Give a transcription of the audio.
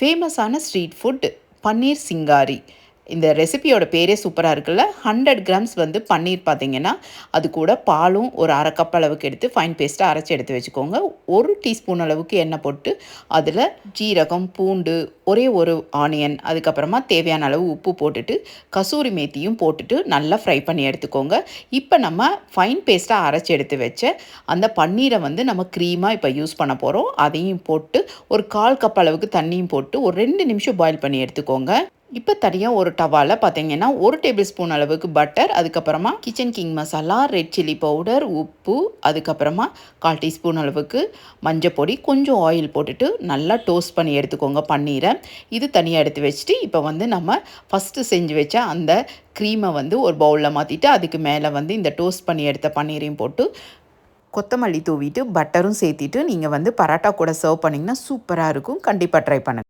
ஃபேமஸான street food பன்னீர் சிங்காரி. இந்த ரெசிபியோட பேரே சூப்பரா இருக்குல்ல. 100 கிராம்ஸ் வந்து பன்னீர் பார்த்தீங்கன்னா, அது கூட பாலும் ஒரு 1/2 கப் அளவுக்கு எடுத்து ஃபைன் பேஸ்ட்டா அரைச்சு எடுத்து வச்சுக்கோங்க. 1 டீஸ்பூன் அளவுக்கு எண்ணெய் போட்டு, அதில ஜீரகம், பூண்டு, ஒரே ஒரு ஆனியன், அதுக்கப்புறமா தேவையான அளவு உப்பு போட்டுட்டு, கசூரி மேத்தியும் போட்டுட்டு நல்லா ஃப்ரை பண்ணி எடுத்துக்கோங்க. இப்ப நம்ம ஃபைன் பேஸ்ட்டா அரைச்சு எடுத்து வச்ச அந்த பன்னீரை வந்து நம்ம க்ரீமா இப்ப யூஸ் பண்ண போறோம். அதையும் போட்டு ஒரு 1/4 கப் அளவுக்கு தண்ணியும் போட்டு ஒரு 2 நிமிஷம் பாயில் பண்ணி எடுத்துக்கோங்க. இப்போ தனியா ஒரு டவால பார்த்தீங்கன்னா, 1 டேபிள் ஸ்பூன் அளவுக்கு பட்டர், அதுக்கப்புறமா kitchen king masala, red chilli powder, உப்பு, அதுக்கப்புறமா 1/4 டீஸ்பூன் அளவுக்கு மஞ்சப்பொடி, கொஞ்சம் ஆயில் போட்டுட்டு நல்லா டோஸ்ட் பண்ணி எடுத்துக்கோங்க பன்னீரை. இது தனியாக எடுத்து வச்சுட்டு, இப்போ வந்து நம்ம ஃபஸ்ட்டு செஞ்சு வச்ச அந்த க்ரீமை வந்து ஒரு பவுலில் மாற்றிட்டு, அதுக்கு மேலே வந்து இந்த டோஸ்ட் பண்ணி எடுத்த பன்னீரையும் போட்டு, கொத்தமல்லி தூவிட்டு, பட்டரும் சேர்த்திட்டு, நீங்கள் வந்து பரோட்டா கூட சர்வ் பண்ணிங்கன்னா சூப்பராக இருக்கும். கண்டிப்பாக ட்ரை பண்ணுங்கள்.